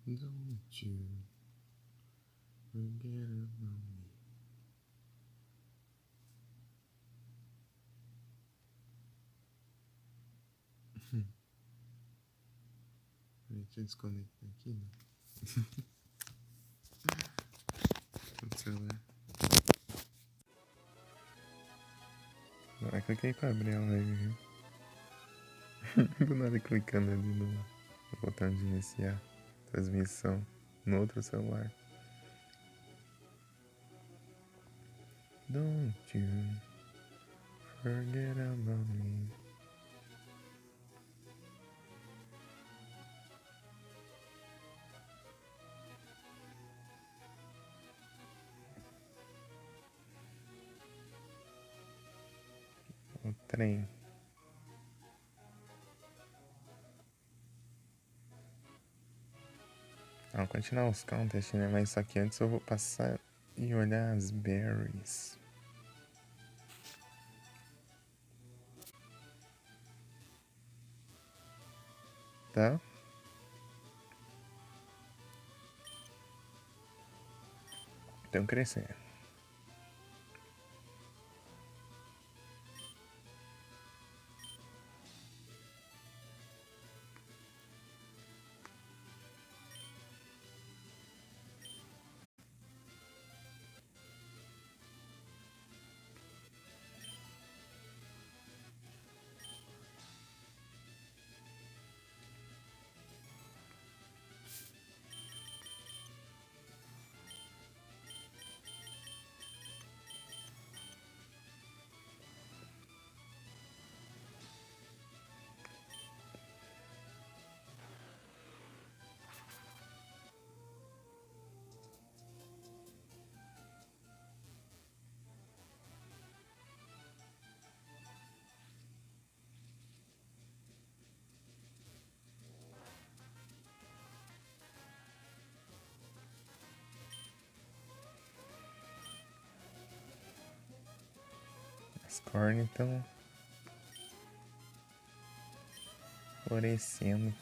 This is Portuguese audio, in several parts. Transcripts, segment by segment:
Don't you forget about me. Deixa eu desconectar aqui, né? O celular. Agora cliquei pra abrir a live, viu? Do nada clicando ali no botão de iniciar transmissão no outro celular. Don't you forget about me. O trem. Vamos continuar os contests, né? Mas só que antes eu vou passar e olhar as berries. Tá? Estão crescendo. As cornes estão florescendo.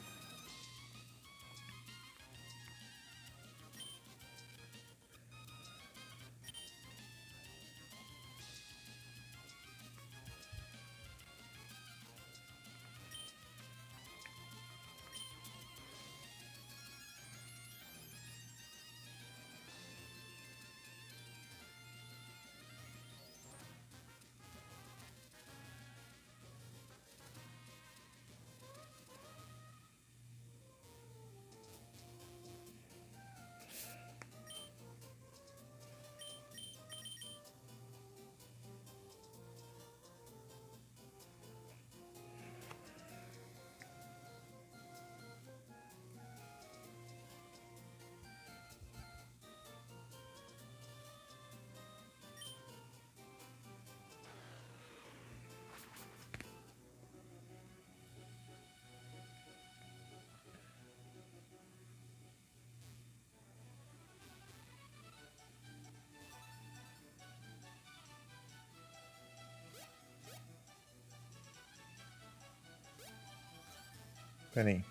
Pera aí.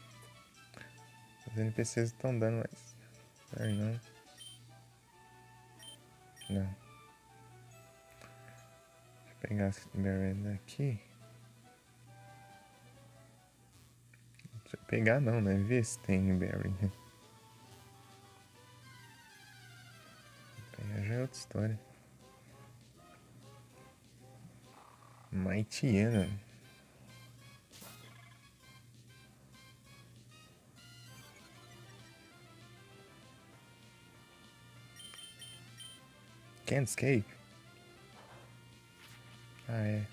Os NPCs estão dando mais. Pera aí, não. Não. Deixa eu pegar esse berry daqui. Deixa eu pegar não, né? Ver se tem berry. Pegar já é outra história. Mightyena. Can't escape. Ah, é.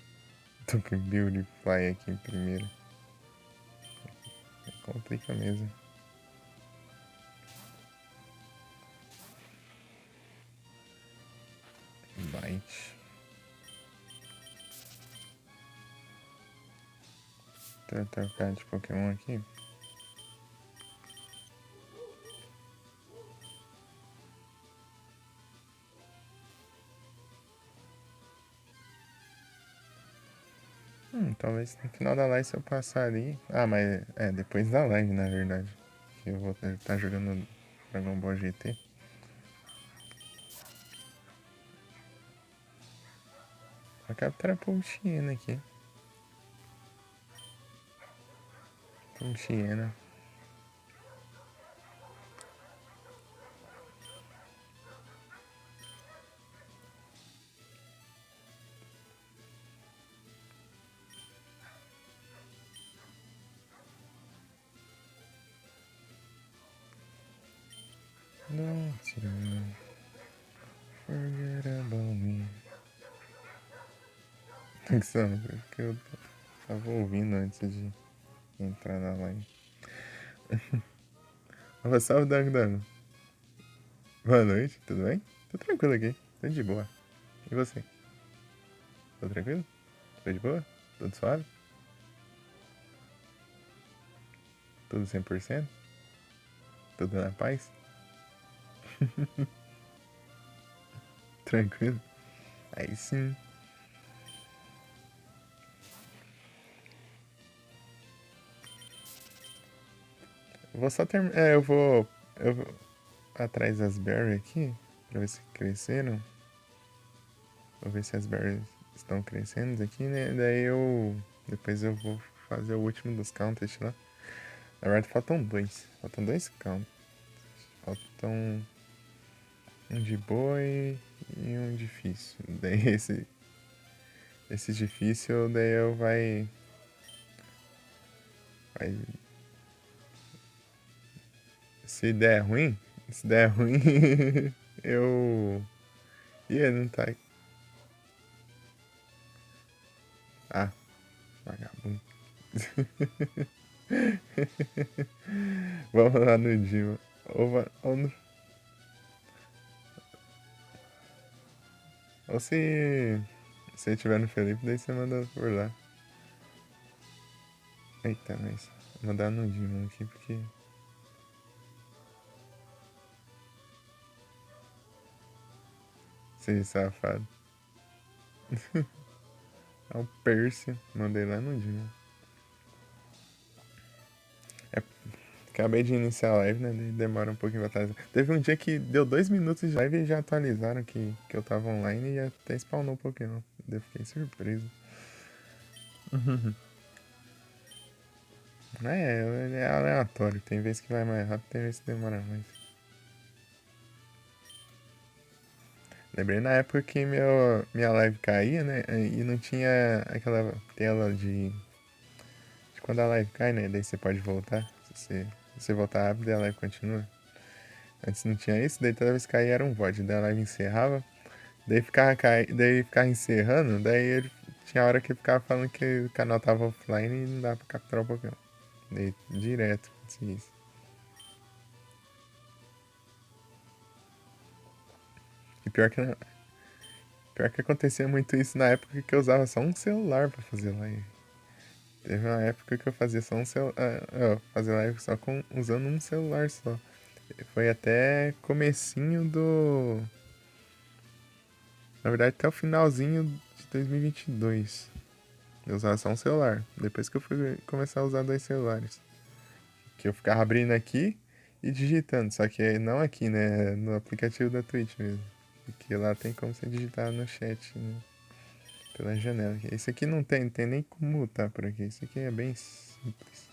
Tô com Beautifly aqui em primeiro. Complica mesmo. Bite. Vou trocar de Pokémon aqui. Talvez no final da live se eu passar ali. Ah, mas é depois da live, na verdade. Que eu vou estar jogando Dragon Ball GT. A captura Pontiena aqui. Pontiena. Don't you forget about me. Que eu tava ouvindo antes de entrar na live. Salve, Dango Dango. Boa noite, tudo bem? Tô tranquilo aqui, tô de boa. E você? Tô tranquilo? Tô de boa? Tudo suave? Tudo 100%? Tudo na paz? Tranquilo? Aí sim. Eu vou só terminar. Eu vou atrás das berries aqui, pra ver se cresceram. Vou ver se as berries estão crescendo aqui, né? Depois eu vou fazer o último dos counters lá. Na verdade faltam dois. Faltam dois counters. Faltam um de boi e um difícil. Daí esse difícil, daí eu vai. Se der ruim, eu. Ih, não tá. Ah, vagabundo. Vamos lá no Dima. Ou se você tiver no Felipe, daí você manda por lá. Eita, mas vou mandar no Dima aqui porque. Você safado. É o Percy. Mandei lá no Dima. Acabei de iniciar a live, né? Demora um pouquinho pra atualizar. Teve um dia que deu 2 minutos de live e já atualizaram que eu tava online e até spawnou um Pokémon. Eu fiquei surpreso. É aleatório. Tem vezes que vai mais rápido, tem vezes que demora mais. Lembrei na época que minha live caía, né? E não tinha aquela tela de quando a live cai, né? Daí você pode voltar. Se você voltar rápido, a live continua. Antes não tinha isso, daí toda vez que caía era um VOD. Daí a live encerrava. Daí ficava encerrando, daí ele tinha hora que ele ficava falando que o canal tava offline e não dava pra capturar o Pokémon. Daí direto, assim, isso. E pior que acontecia muito isso na época que eu usava só um celular pra fazer live. Teve uma época que eu fazia só um celular. Fazia live só usando um celular só. Foi até comecinho do. Na verdade, até o finalzinho de 2022. Eu usava só um celular. Depois que eu fui começar a usar dois celulares. Que eu ficava abrindo aqui e digitando. Só que não aqui, né? No aplicativo da Twitch mesmo. Porque lá tem como você digitar no chat, né? Pela janela. Esse aqui não tem nem como mutar por aqui. Esse aqui é bem simples.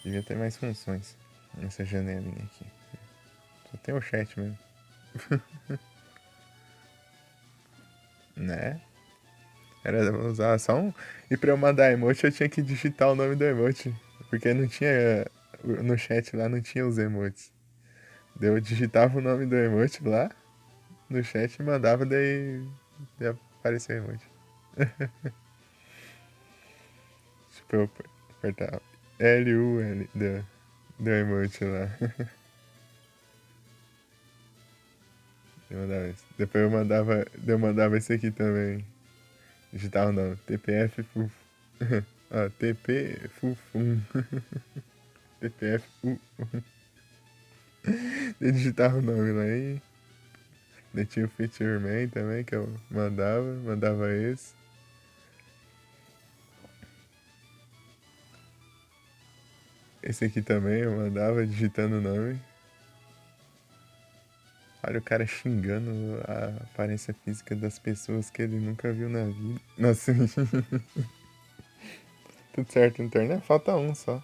Devia ter mais funções nessa janelinha aqui. Só tem o chat mesmo. Né? Era usar só um. E pra eu mandar emote eu tinha que digitar o nome do emote. Porque não tinha. No chat lá não tinha os emotes. Daí eu digitava o nome do emote lá no chat e mandava, daí apareceu o emote. Tipo, eu apertava LUL, deu emote lá. Eu mandava esse. Depois eu mandava esse aqui também. Digitava o nome. TPF Fuf. TP Fufum. TPF Eu digitava o nome lá e. Daí tinha o Feature Man também que eu mandava esse. Esse aqui também eu mandava digitando o nome. Olha o cara xingando a aparência física das pessoas que ele nunca viu na vida. Nossa, tudo certo no torneio? Falta um só.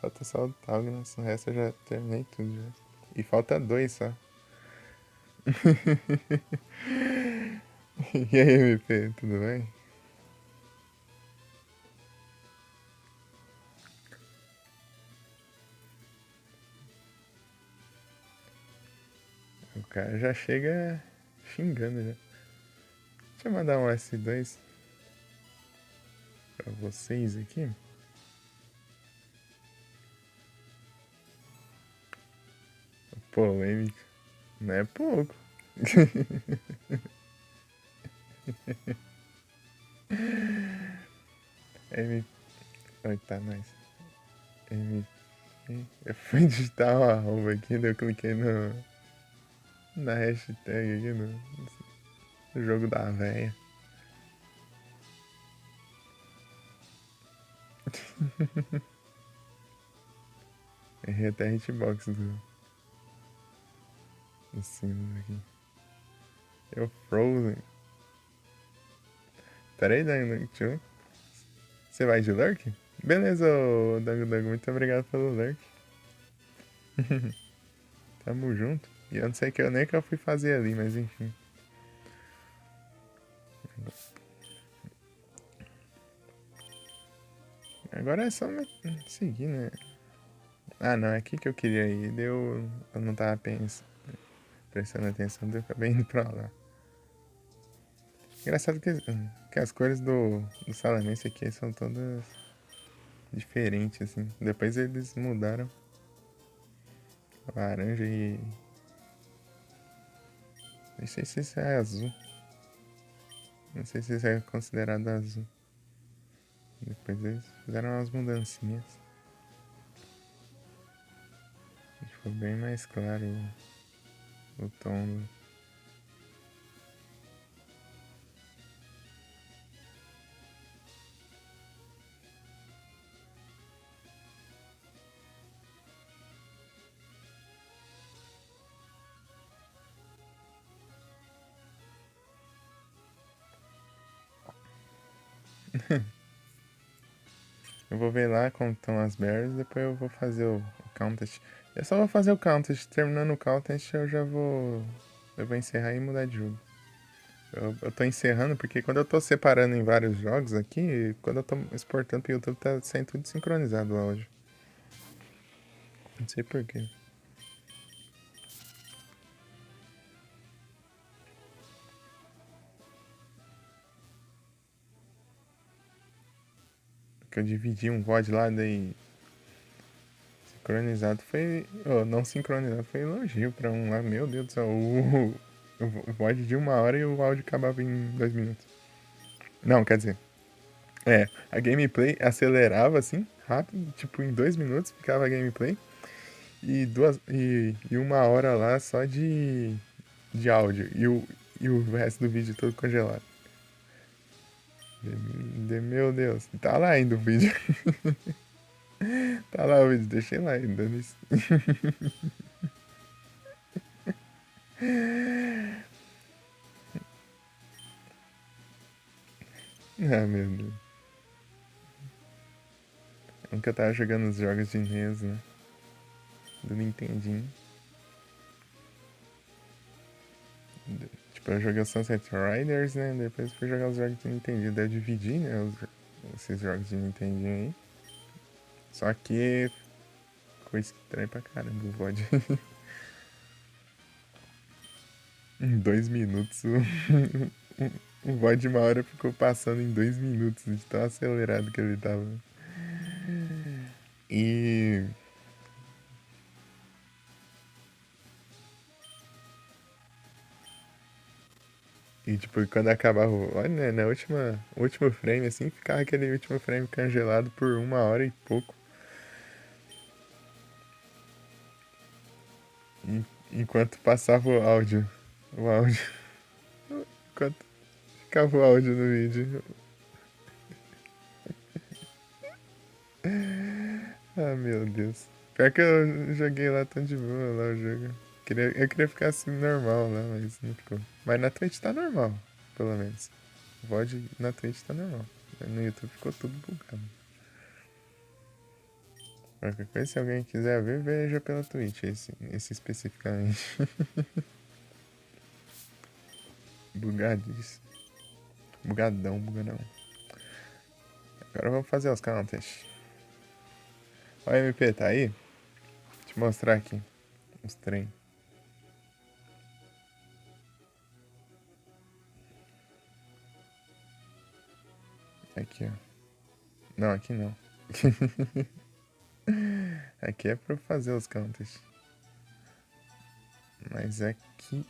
Falta só o Taugnus, o resto eu já terminei tudo já. E falta dois só. E aí, MP, tudo bem? O cara já chega xingando já. Deixa eu mandar um S2 pra vocês aqui. Polêmica. Não é pouco. M... Oi, tá, mais. M... Eu fui digitar o arroba aqui, daí eu cliquei na hashtag aqui no jogo da véia. Errei até a hitbox do símbolo aqui. Eu frozen. Pera aí, Dango, você vai de lurk? Beleza, ô Dango Dango, muito obrigado pelo lurk. Tamo junto. E eu não sei que eu nem que eu fui fazer ali, mas enfim. Agora é só seguir, né? Ah, não, é aqui que eu queria ir. Eu não tava prestando atenção, daí eu acabei indo pra lá. Engraçado que as cores do Salamence aqui são todas diferentes, assim. Depois eles mudaram. Laranja e... Não sei se isso é azul. Não sei se isso é considerado azul. Depois eles fizeram umas mudancinhas. Ficou bem mais claro o tom. Eu vou ver lá como estão as berries, depois eu vou fazer o contest. Eu só vou fazer o contest, terminando o contest eu já vou... Eu vou encerrar e mudar de jogo. Eu tô encerrando porque quando eu tô separando em vários jogos aqui, quando eu tô exportando pro YouTube tá sendo tudo sincronizado o áudio. Não sei porquê. Porque eu dividi um VOD lá, daí sincronizado foi... Oh, não sincronizado foi elogio pra um lá. Meu Deus do céu, o VOD de 1 hora e o áudio acabava em 2 minutos. Não, quer dizer... É, a gameplay acelerava assim, rápido, tipo em 2 minutos ficava a gameplay. E 1 hora lá só de áudio. E o resto do vídeo todo congelado. Meu Deus. Tá lá ainda o vídeo. Tá lá o vídeo, deixei lá ainda nisso. Ah, meu Deus. Eu nunca tava jogando os jogos de NES, né? Do Nintendinho. Tipo, eu joguei o Sunset Riders, né? Depois fui jogar os jogos de Nintendinho. Daí eu dividi, né? Esses jogos de Nintendinho aí. Só que ficou estranho pra caramba o VOD. Em 2 minutos. O VOD de 1 hora ficou passando em 2 minutos, de tão acelerado que ele tava. E. E tipo, quando acabava. Olha, né, na último frame, assim, ficava aquele último frame congelado por 1 hora e pouco. Enquanto passava o áudio. O áudio. Enquanto ficava o áudio no vídeo. Ah, meu Deus. Pior que eu joguei lá tão de boa lá o jogo. Eu queria ficar assim normal, né? Mas não ficou. Mas na Twitch tá normal, pelo menos. O VOD na Twitch tá normal. No YouTube ficou tudo bugado. Qualquer coisa, se alguém quiser ver, veja pela Twitch, esse especificamente. Bugadíssimo. Bugadão, bugadão. Agora vamos fazer os counters. Ó, o MP, tá aí? Deixa eu mostrar aqui os trem. Aqui, ó. Não, aqui não. Aqui é pra eu fazer os counters. Mas aqui...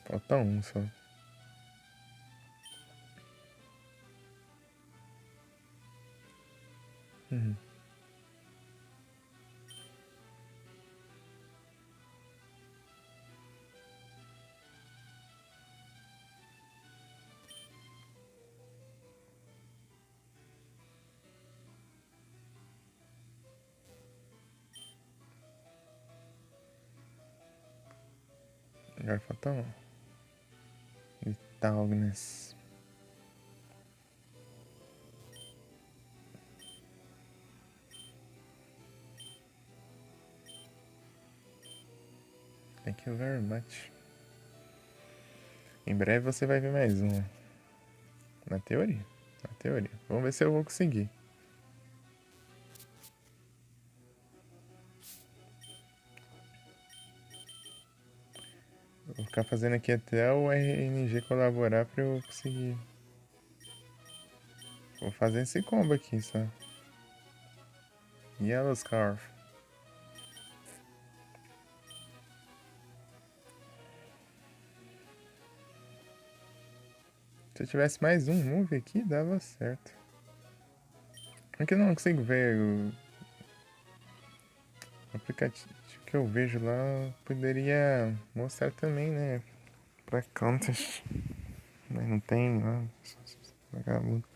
Falta um só. Uhum. Agora falta um. Vitalness. Thank you very much. Em breve você vai ver mais um. Na teoria. Na teoria. Vamos ver se eu vou conseguir. Vou ficar fazendo aqui até o RNG colaborar pra eu conseguir. Vou fazer esse combo aqui só. Yellow Scarf. Se eu tivesse mais um move aqui, dava certo. É que eu não consigo ver o aplicativo que eu vejo lá. Poderia mostrar também, né? Pra counters. Mas não tem lá. Vagabundo.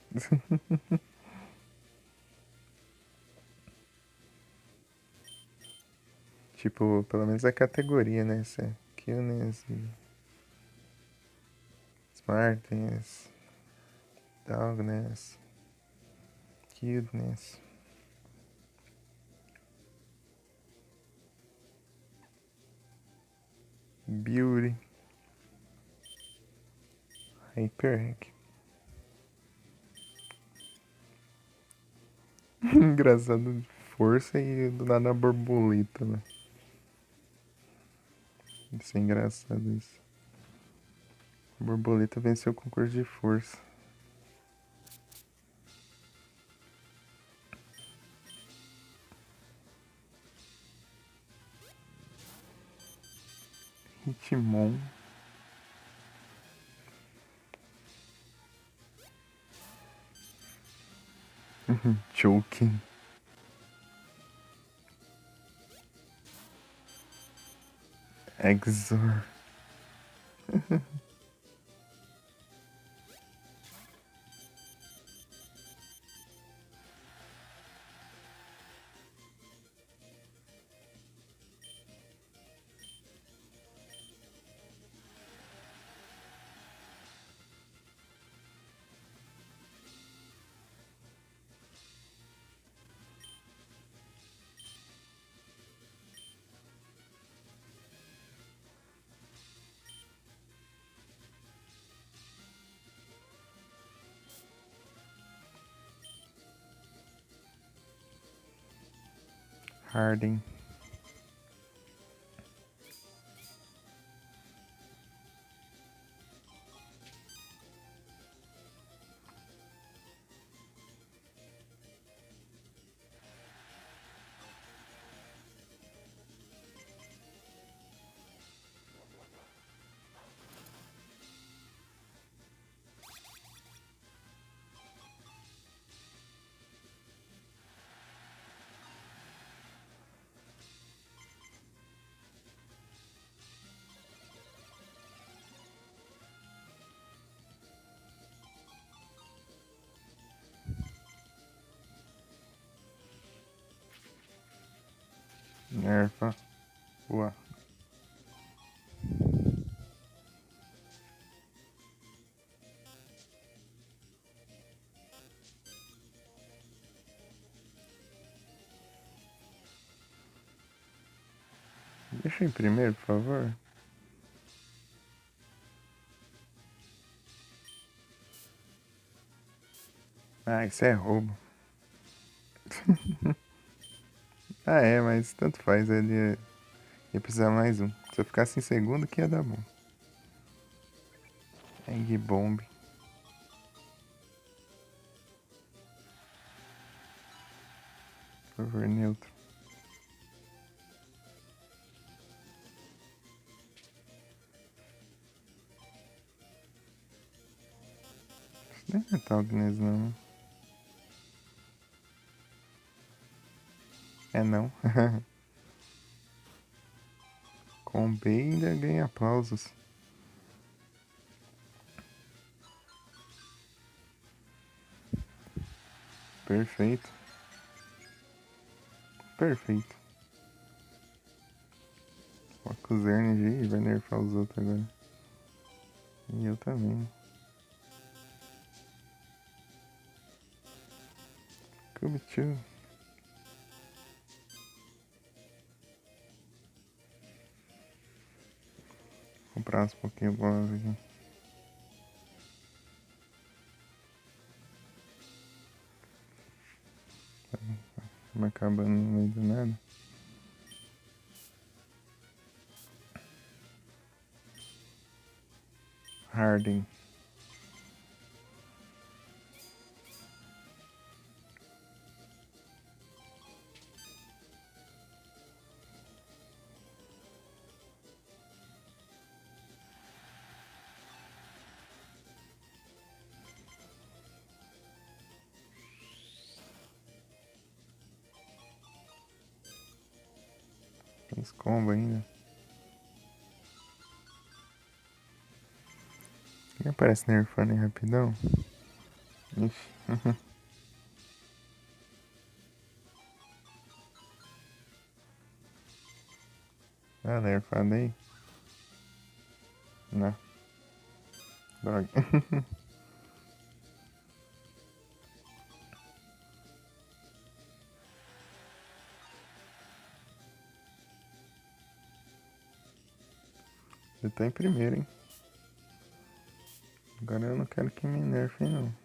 Tipo, pelo menos a categoria, né? Essa Cuteness, Smartness, Dogness, Cuteness. Beauty. Hyperhack. Engraçado. Força e do nada a borboleta, né? Isso é engraçado isso. A borboleta venceu o concurso de força. Hitmon. Choking. Exor. Harding. Nerfa. Boa. Deixa eu ir primeiro, por favor. Ah, isso é roubo. Ah, é, mas tanto faz. Ele ia precisar mais um. Se eu ficasse em segundo, que ia dar bom. Egg Bomb. Por favor, neutro. Isso nem é Talgness, não. É não. Com B ainda ganha aplausos. Perfeito. Perfeito. Foca o Zerned e vai nerfar os outros agora. E eu também. Kubichu. Comprar uns Pokébolas aqui. Vai acabando no meio do nada. Harden. Fez combo ainda. Quem aparece nerfando aí rapidão? Ixi. Ah, nerfado aí? Não. Droga. Eu tô em primeiro, hein? Agora eu não quero que me nerfem, não.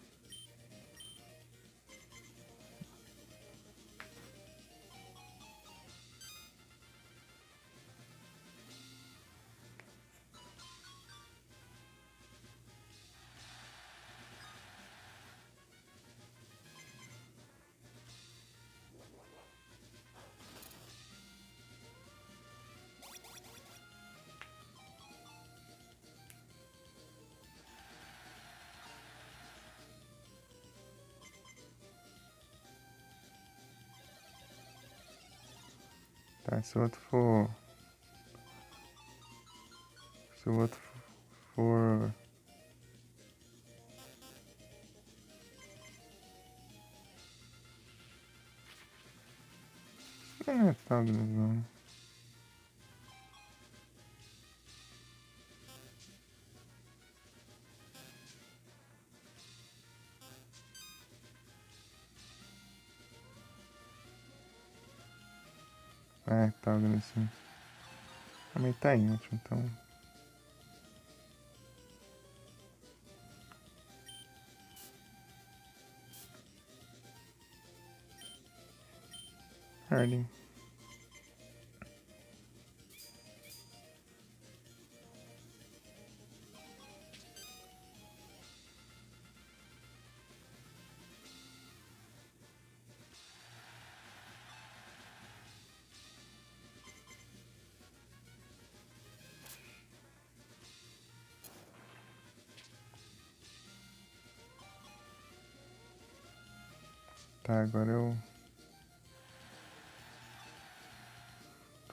Tá, se o outro for... Se o outro for... Não é Talgness, não. É, Talgness, sim. Também tá em último, então... Harden. Tá, agora eu...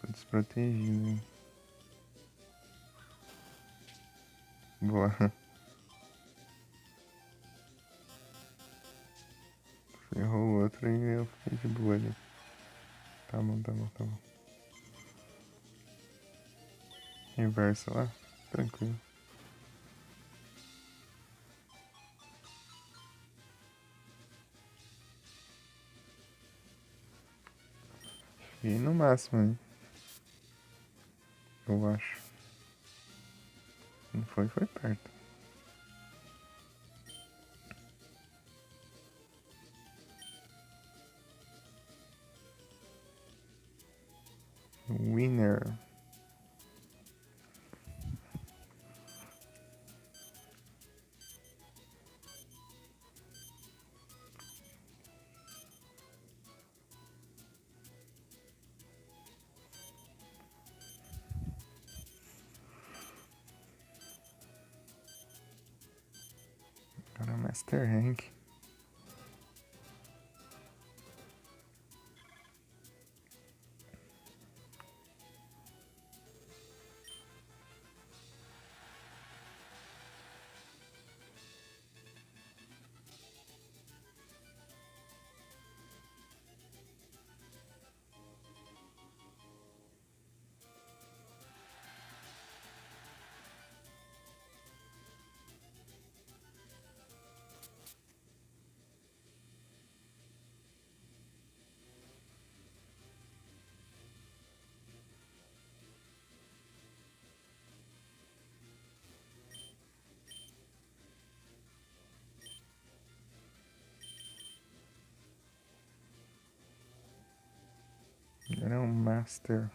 Tô desprotegido, hein? Boa. Ferrou o outro e eu fiquei de boa ali. Tá bom, tá bom, tá bom. Reverso lá. Tranquilo. E no máximo, hein? Eu acho. Não foi, foi perto. Winner. Agora Master Rank. Agora é um Master.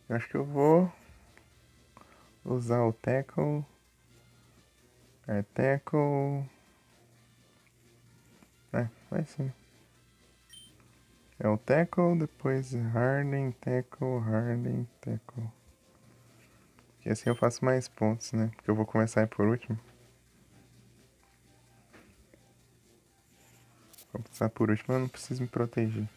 Eu acho que eu vou usar o Tackle. Tackle. Vai sim. É o Tackle, depois Harden, Tackle, Harden, Tackle. E assim eu faço mais pontos, né? Porque eu vou começar por último. Vou começar por último, eu não preciso me proteger.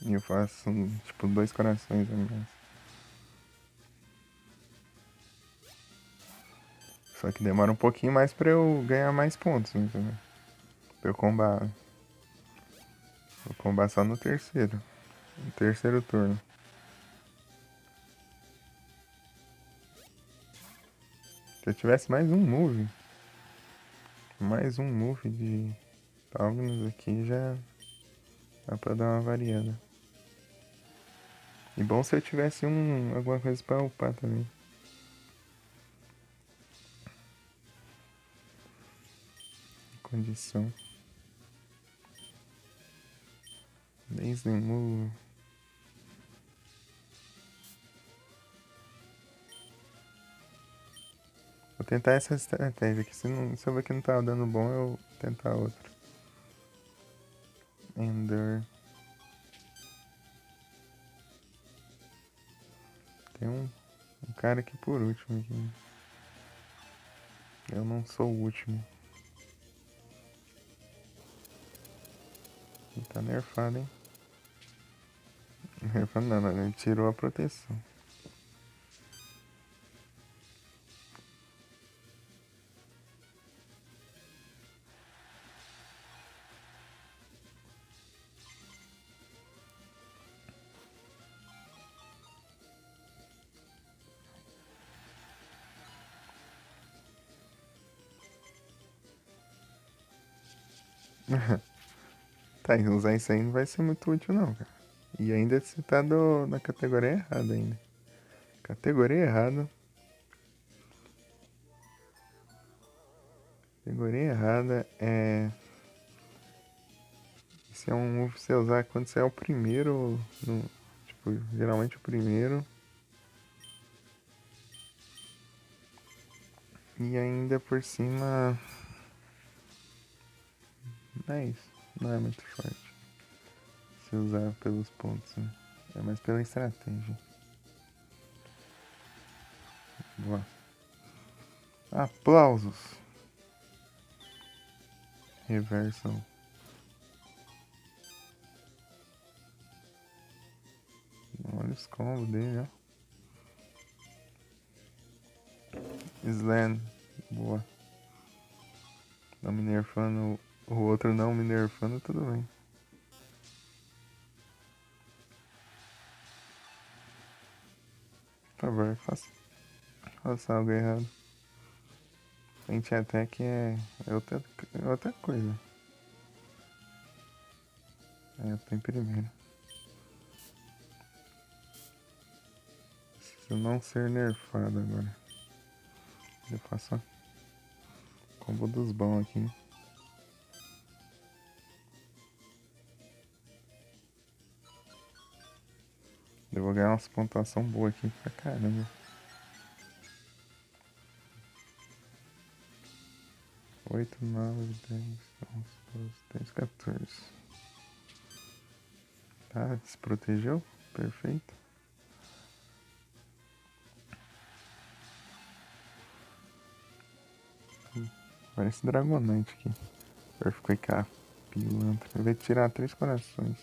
E eu faço, tipo, 2 corações a mais. Só que demora um pouquinho mais pra eu ganhar mais pontos, entendeu? Pra eu combar. Vou combar só no terceiro. No terceiro turno. Se eu tivesse mais um move. Mais um move de Talgnus aqui já dá pra dar uma variada. E bom se eu tivesse alguma coisa pra upar também. Condição. Desde move. Vou tentar essa estratégia aqui. Se eu ver que não tá dando bom, eu vou tentar outra. Ender. Tem um cara aqui por último aqui. Eu não sou o último. Ele tá nerfado, hein? Nerfado não, ele tirou a proteção. Tá, e usar isso aí não vai ser muito útil não, cara. E ainda você tá na categoria errada ainda. Categoria errada. Categoria errada é... Esse é um move que você usar quando você é o primeiro. Tipo, geralmente o primeiro. E ainda por cima. Não é isso. Não é muito forte. Se usar pelos pontos, né? É mais pela estratégia. Boa. Aplausos. Reversal. os combos dele, ó. Slam. Boa. Não me nerfando, o outro não me nerfando, tudo bem. Por favor, faça algo errado. Frente attack é outra coisa. Eu tô em primeiro. Preciso não ser nerfado agora. Eu faço a combo dos bons aqui. Eu vou ganhar umas pontuação boa aqui pra caramba. 8, 9, 10, 11, 12, 13, 14. Tá, desprotegeu? Perfeito. Parece Dragonite aqui. Perfect pilantra. Eu vou tirar 3 corações.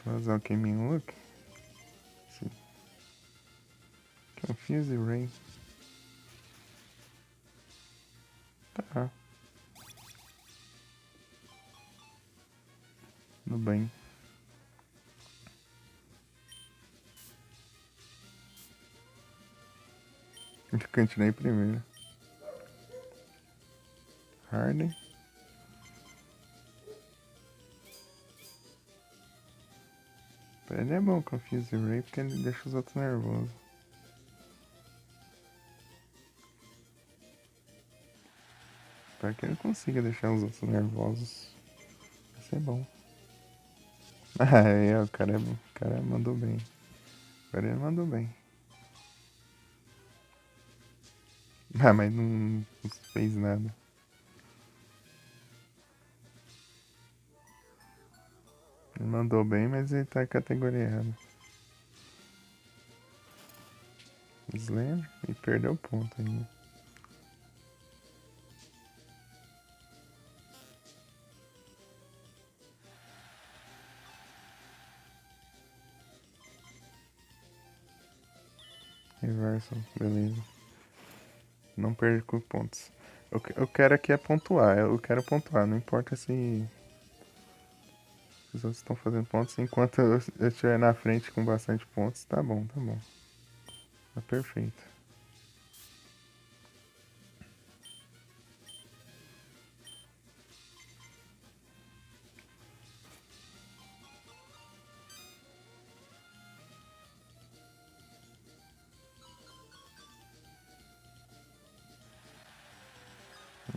Vou usar o Gaming Look. Confuse Ray. Tá. Tudo bem. Eu continuei primeiro. Harden. Pra ele é bom Confuse Ray porque ele deixa os outros nervosos. Espero que ele consiga deixar os outros nervosos. Vai ser bom. Ah, o cara mandou bem. Agora ele mandou bem. Ah, mas não fez nada. Ele mandou bem, mas ele tá categoriado. Slam e perdeu ponto ainda. Reversal, beleza. Não perco pontos. Eu quero aqui é pontuar. Eu quero pontuar. Não importa se os outros estão fazendo pontos. Enquanto eu estiver na frente com bastante pontos, tá bom, tá bom. Tá perfeito.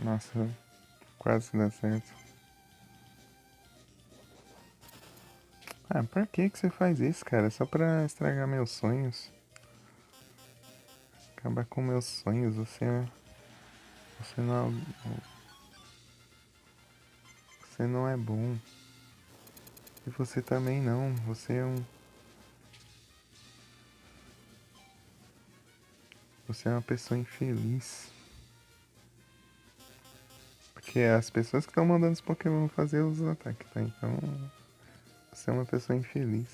Nossa, quase deu certo. Ah, pra que você faz isso, cara? Só pra estragar meus sonhos. Acabar com meus sonhos. Você não é bom. E você também não. Você é uma pessoa infeliz. Porque é as pessoas que estão mandando os Pokémon fazer os ataques, tá? Então, você é uma pessoa infeliz.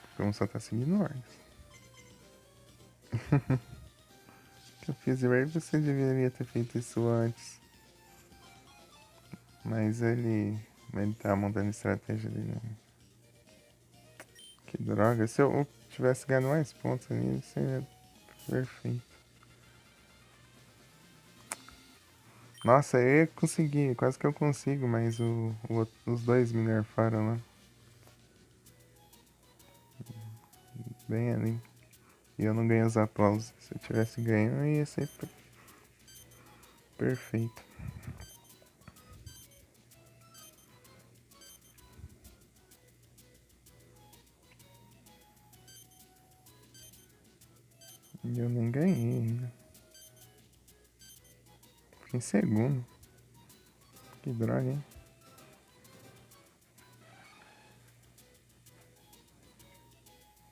O Pokémon só tá seguindo ordens. Que eu fiz Ray, você deveria ter feito isso antes. Mas ele tá montando a estratégia dele. Que droga. Se eu tivesse ganhado mais pontos ali, seria perfeito. Nossa, eu ia conseguir, quase que eu consigo, mas os dois me nerfaram lá. Bem ali. E eu não ganhei os aplausos. Se eu tivesse ganho, ia ser perfeito. E eu nem ganhei ainda. Fiquei em segundo. Que droga, hein?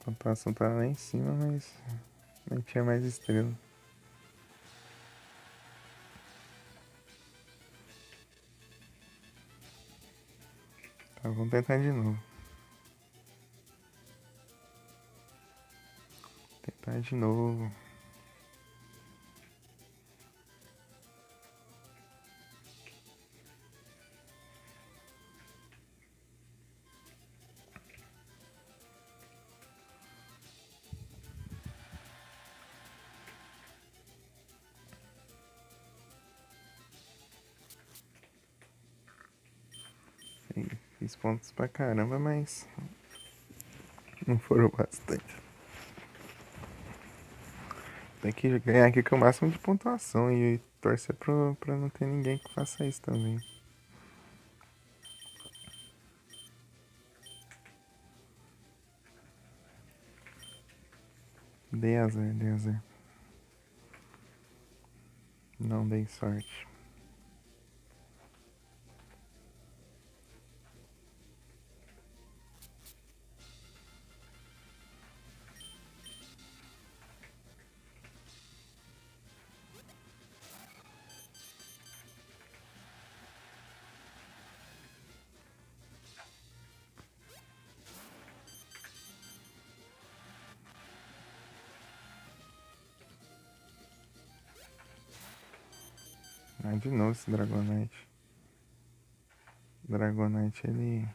pontuação tá lá em cima, mas não tinha mais estrela. Tá, vamos tentar de novo. Tentar de novo. Fiz pontos pra caramba, mas não foram bastante. Tem que ganhar aqui com o máximo de pontuação e torcer pra não ter ninguém que faça isso também. Dei azar, dei azar. Não dei sorte. Ah, de novo esse Dragonite. Dragonite, ele...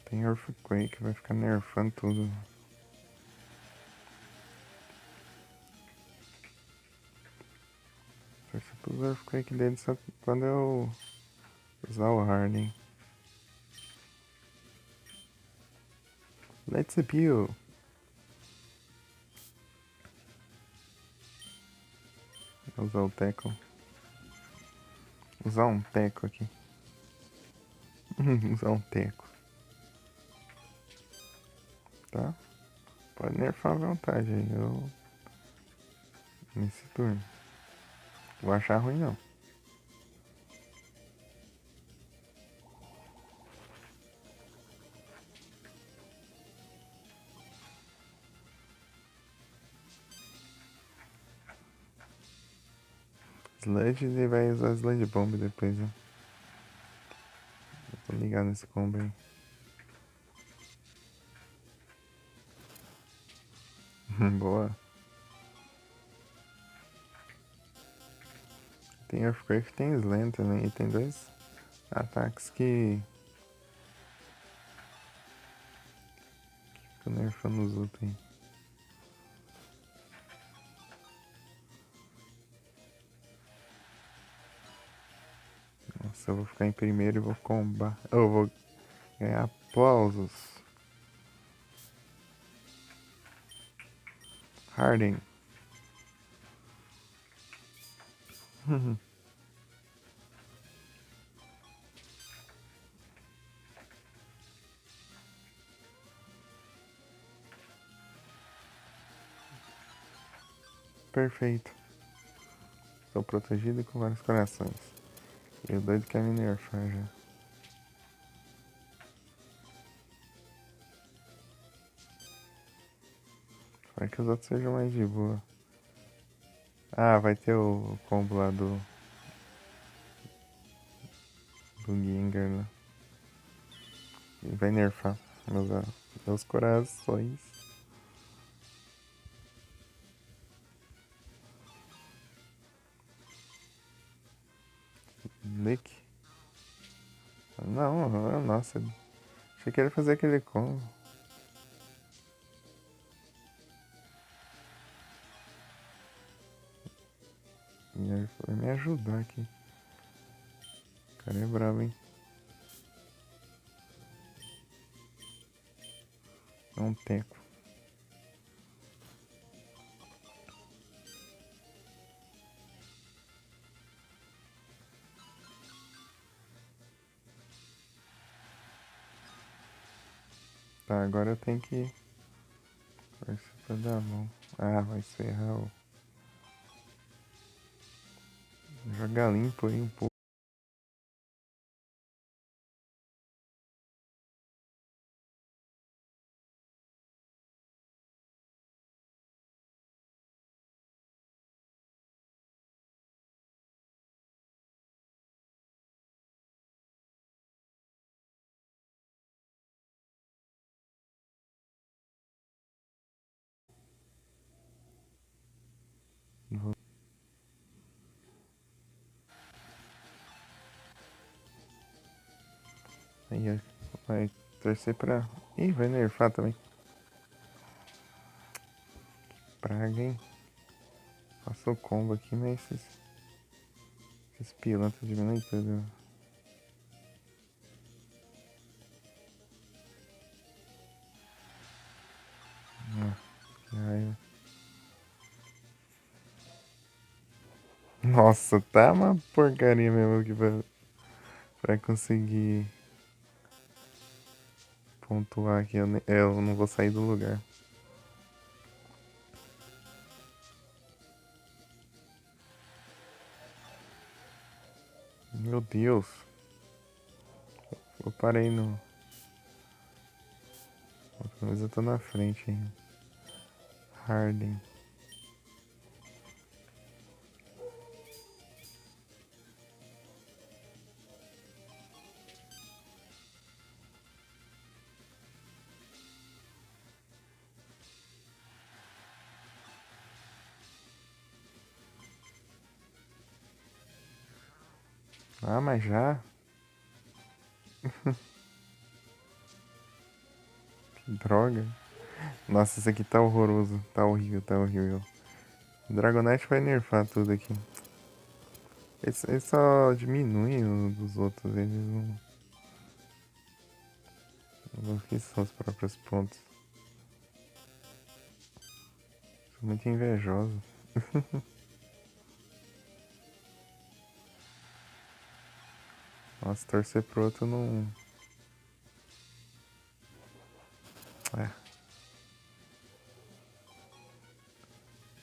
Tem Earthquake, vai ficar nerfando tudo. Torcer pros Earthquake dele só quando eu usar o Harden. Let's appeal. Vou usar o Teco. Usar um Teco aqui. Usar um Teco. Tá? Pode nerfar à vontade aí. Eu... Nesse turno. Vou achar ruim não. Sludge, ele vai usar Sludge Bomb depois, né? Eu tô ligado nesse combo aí. Boa. Tem Earthquake, tem Slam também. E tem dois ataques que ficam nerfando os outros aí. Nossa, eu vou ficar em primeiro e vou combar. Eu vou ganhar aplausos. Harden. Perfeito. Estou protegido com vários corações. E o doido quer me nerfar já. Espero que os outros sejam mais de boa. Ah, vai ter o combo lá do Gengar, né? E vai nerfar meus corações. Lick. Não, nossa. Achei que ele ia fazer aquele combo. Ele foi me ajudar aqui. O cara é bravo, hein? É um teco. Tá, agora eu tenho que... Torcer pra dar bom. Ah, vai se ferrar o... Jogar limpo aí um pouco. Aí, ó, vai torcer pra... Ih, vai nerfar também. Praga, hein? Passou o combo aqui, mas esses pilantras diminuem tudo. Que raiva. Nossa, tá uma porcaria mesmo aqui pra conseguir pontuar aqui. Eu não vou sair do lugar. Meu Deus. Eu parei no... Pelo menos eu tô na frente ainda. Harden. Ah, mas já? Que droga. Nossa, esse aqui tá horroroso. Tá horrível, tá horrível. Dragonite vai nerfar tudo aqui. Eles só diminuem os dos outros. Eles não que são os próprios pontos. Sou muito invejoso. Nossa, torcer pro outro não... É,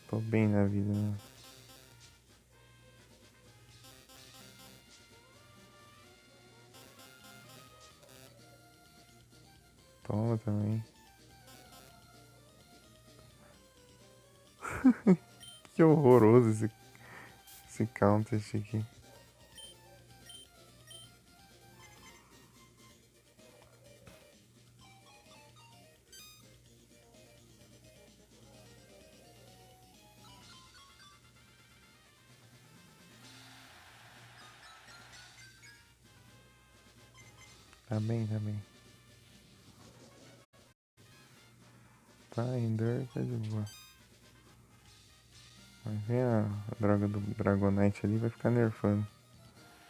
tô bem na vida, né? Toma também. Que horroroso esse contest aqui. Tá bem, tá bem. Tá, Endor tá de boa. Vai ver a droga do Dragonite ali, vai ficar nerfando.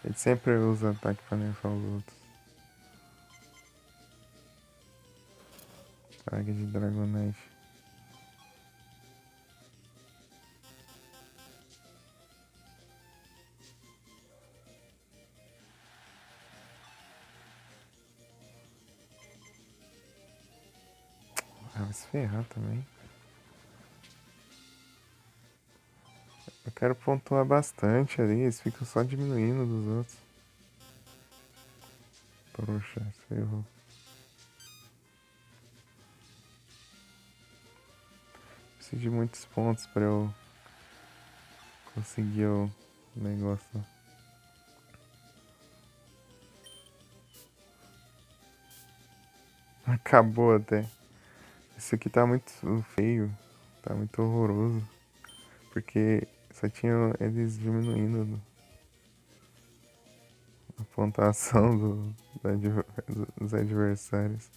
Ele sempre usa ataque pra nerfar os outros. Praga de Dragonite. Ah, vai se ferrar também. Eu quero pontuar bastante ali, eles ficam só diminuindo dos outros. Poxa, ferrou. Preciso de muitos pontos pra eu conseguir o negócio. Acabou até. Esse aqui tá muito feio. Tá muito horroroso. Porque só tinha eles diminuindo a pontuação dos adversários.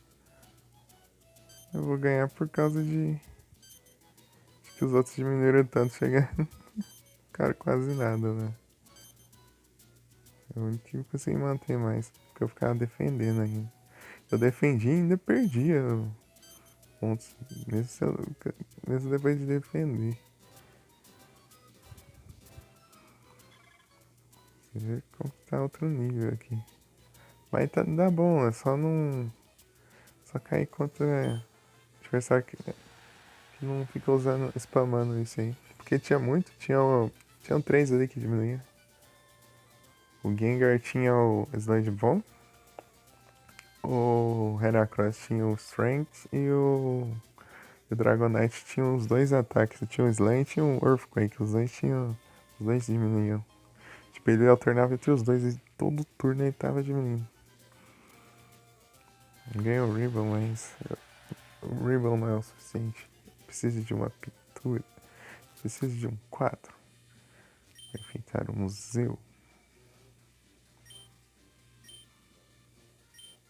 Eu vou ganhar por causa de que os outros diminuíram tanto, chegar cara quase nada, né? Eu que consegui manter mais, porque eu ficava defendendo ainda. Eu defendi e ainda perdia pontos, mesmo depois de defender. Você vê como tá outro nível aqui. Mas tá, dá bom, é só não. Só cair contra adversário que não fica usando, spamando isso aí. Porque tinha muito, tinham três ali que diminuía. O Gengar tinha o Sludge Bomb, o Heracross tinha o Strength e o Dragonite tinha os dois ataques. Tinha o Slant e o Earthquake. Os dois tinham. Os dois diminuíam. Tipo, ele alternava entre os dois e todo turno ele tava diminuindo. Ganhei o Ribbon, mas o Ribbon não é o suficiente. Preciso de uma pintura. Preciso de um quadro. Enfeitar um museu.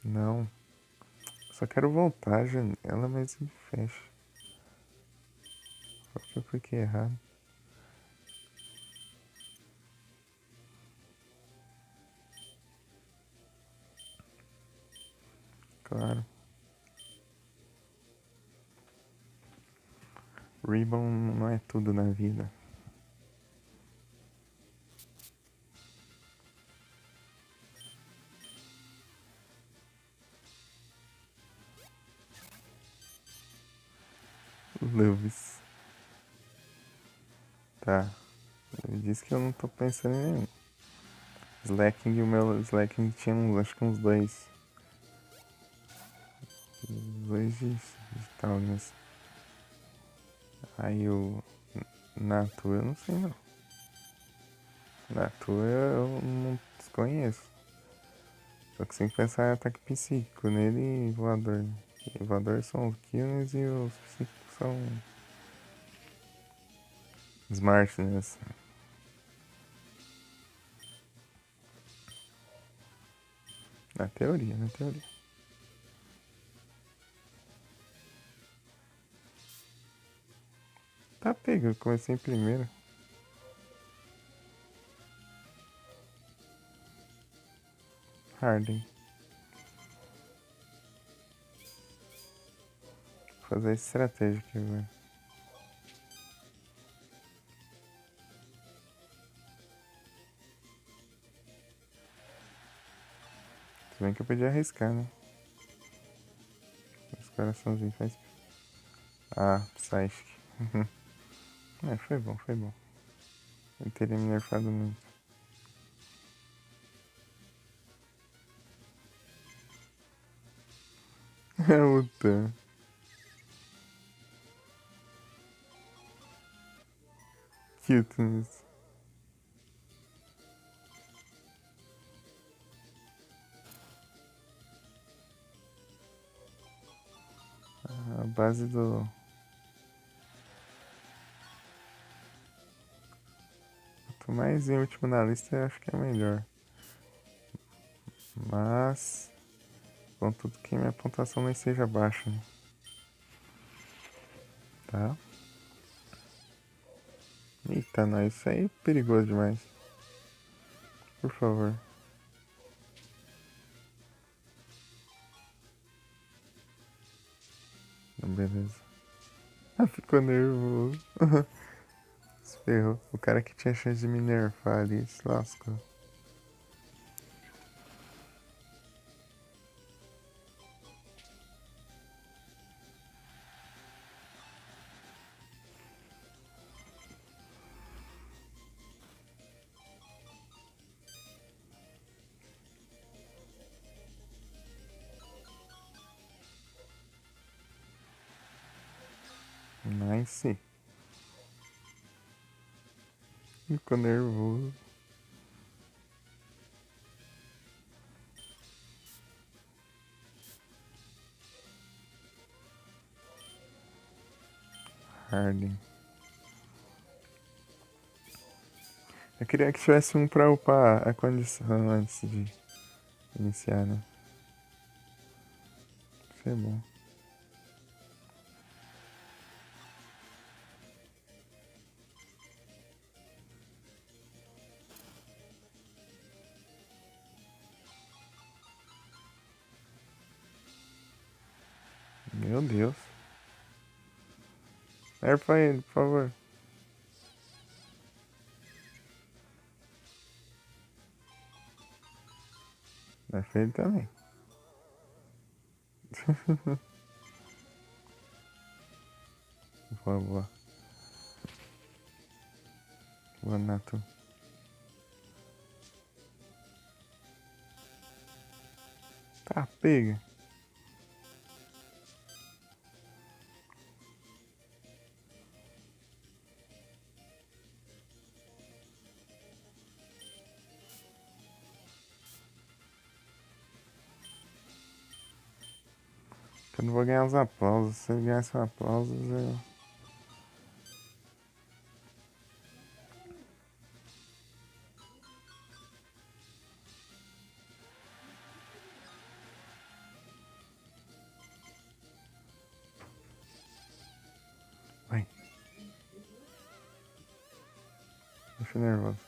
Não. Só quero voltar à janela, mas me fecha. Só que eu cliquei errado. Claro. Ribbon não é tudo na vida. Lewis. Tá. Ele disse que eu não tô pensando em nenhum. Slacking, o meu Slacking tinha acho que uns dois. Dois de tal, mas. Aí o Natu eu não sei não. Natu eu não desconheço. Só que sem pensar em ataque psíquico nele e voador. E voador são os kills e os psíquicos são smartness. Na teoria, na teoria. Tá pego, eu comecei em primeiro. Harden. Vou fazer essa estratégia aqui agora. Se bem que eu podia arriscar, né? Os coraçãozinhos faz. Ah, Psychic. É, foi bom, foi bom. Eu teria me nerfado muito. Puta. Cuteness. A base do. Quanto mais em último na lista, eu acho que é melhor. Mas. Contudo que minha pontuação não seja baixa, né? Tá? Eita, não, isso aí é perigoso demais. Por favor. Beleza. Ah, ficou nervoso. Se ferrou. O cara que tinha chance de me nerfar ali se lascou. Nice. Ficou nervoso. Harden. Eu queria que tivesse um pra upar a condição antes de iniciar, né? Isso é bom. Meu Deus. Nerfa ele, por favor. Nerfa ele também. Boa, boa. Boa, Nato. Tá, pega. Eu não vou ganhar os aplausos. Se eu ganhar os aplausos, eu... Vai. Deixa nervoso.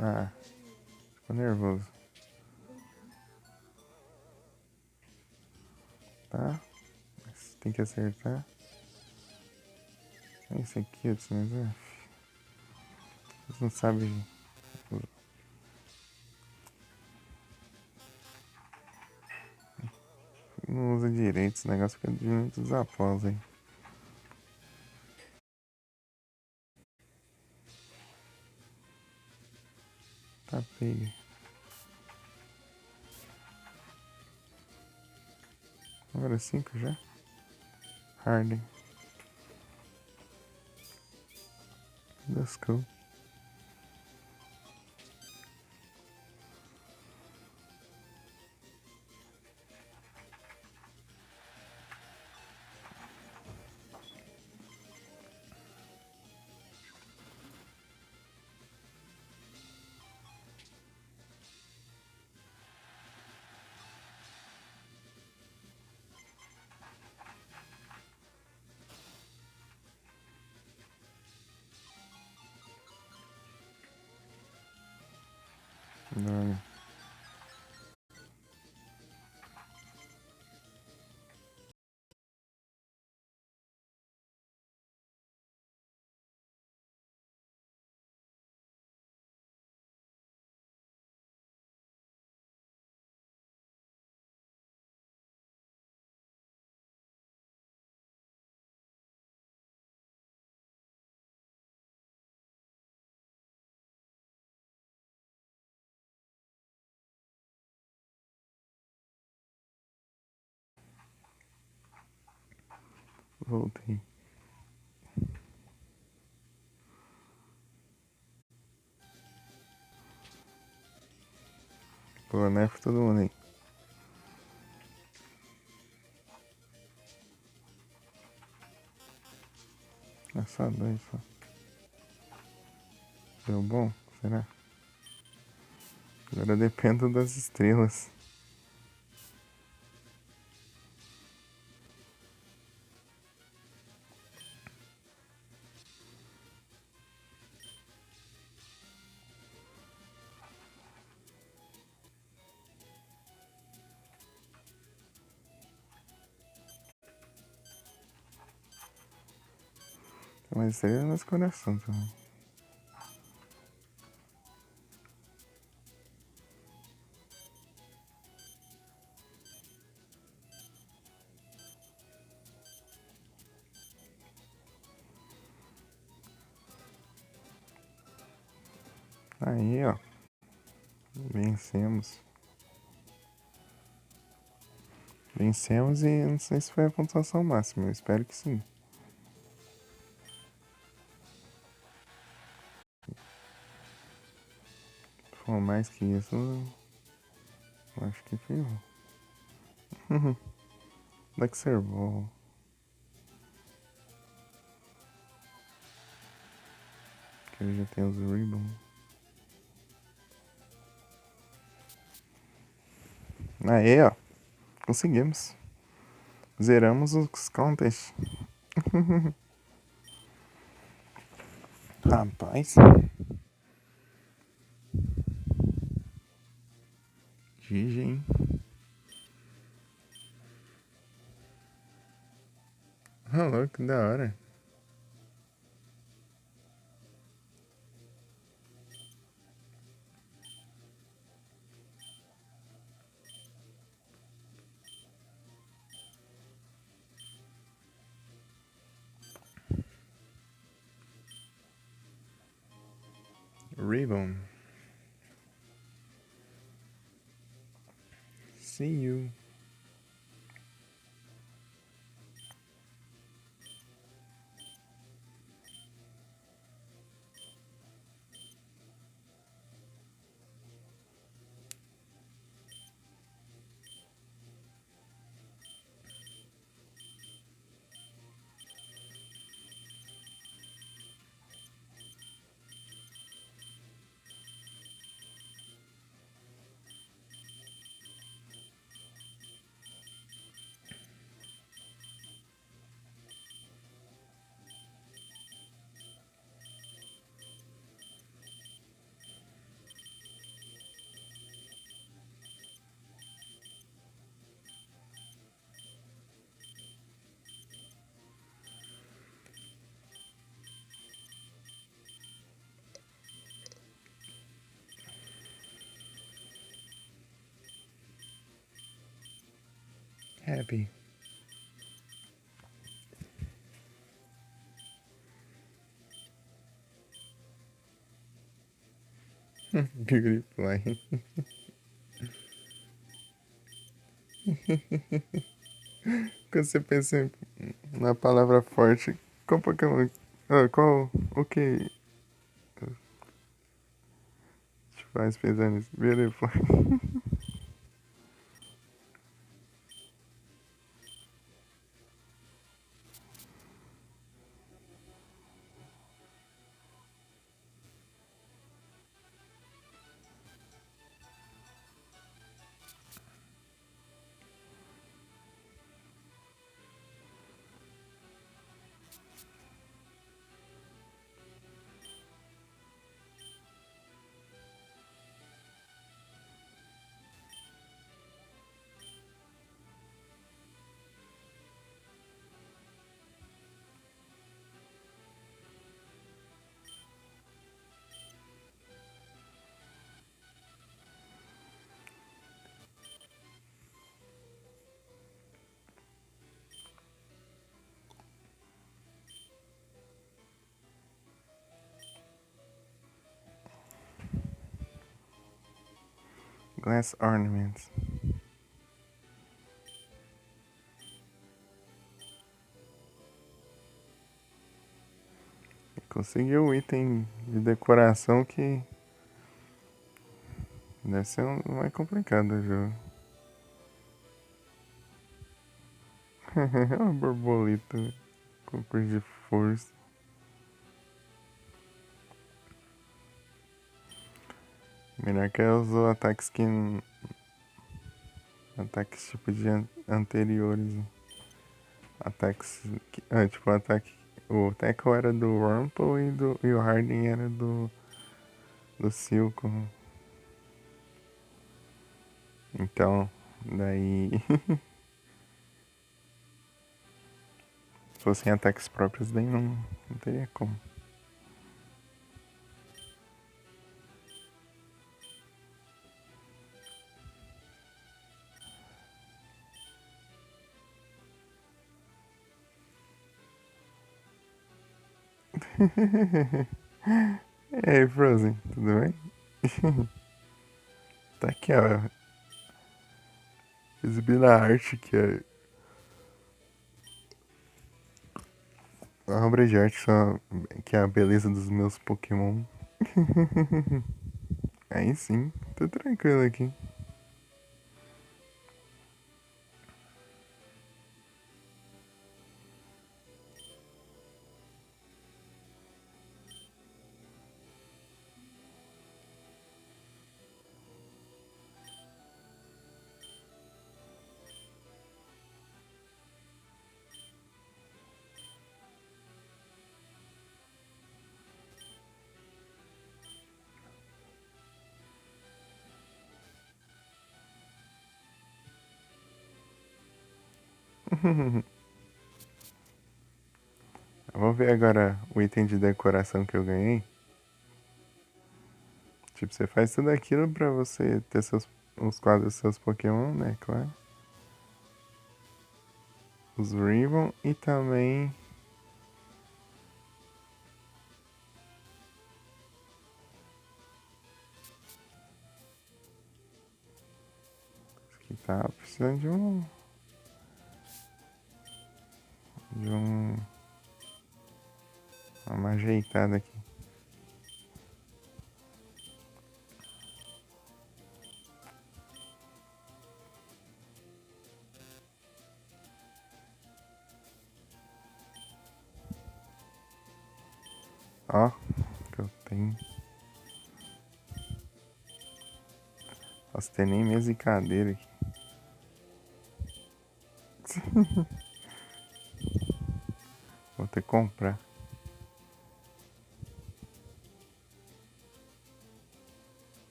Ah, ficou nervoso. Tá? Mas tem que acertar. É isso aqui, mas é... Vocês não sabem... Não usa direito, esse negócio fica de muitos aplausos aí. Tá, pega. Agora 5 já? Harden. Let's go. Droga. Voltei. Pô, nerf todo mundo aí. É só 2 só. Deu bom? Será? Agora dependo das estrelas. Tem uma estrela no nosso coração também. Aí, ó. Vencemos. Vencemos e não sei se foi a pontuação máxima. Eu espero que sim. Se for mais que isso, eu acho que ferrou. Onde é que servou? Que ele já tem os ribbons. Aí, ó. Conseguimos. Zeramos os contests. Rapaz. GG, hein? Ah, louco, que da hora. Ribbon. See you. Happy. Beauty flying. Quando você pensa na palavra forte, qual Pokémon? Ah, qual? O que te faz pensar nisso? Beauty flying. Glass ornaments. Conseguiu um item de decoração que deve ser mais complicado o jogo. É uma borboleta com cor de força. Melhor que ela usou ataques que. Ataques tipo de anteriores. Ataques. Tipo, ataque. O Tackle era do Rumple e o Harden era do Silco. Então, daí. Se fossem ataques próprios, daí não teria como. E aí, Frozen, tudo bem? Tá aqui, ó. Exibindo a arte a obra de arte só, que é a beleza dos meus Pokémon. Aí sim, tô tranquilo aqui. Vamos ver agora o item de decoração que eu ganhei. Tipo, você faz tudo aquilo pra você ter os quadros dos seus Pokémon, né? Claro. Os Ribbon e também. Aqui Tá precisando de uma ajeitada aqui. Ó, que eu tenho. Nossa, tem nem mesa e cadeira aqui. Vou ter que comprar.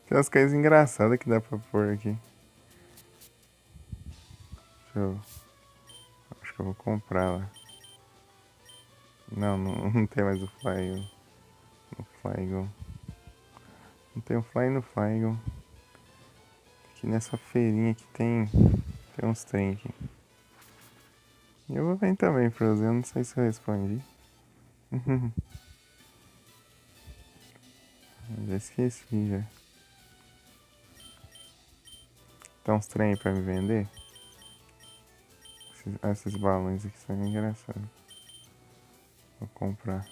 Tem umas coisas engraçadas que dá pra pôr aqui. Deixa eu... Acho que eu vou comprar lá. Não tem mais o Flygon. No Flygon. Não tem o Fly no Flygon. Aqui nessa feirinha que tem uns trem aqui. E eu vou vir também, Frozen. Eu não sei se eu respondi. Já esqueci já. Tem uns trem aí pra me vender? Esses balões aqui são engraçados. Vou comprar.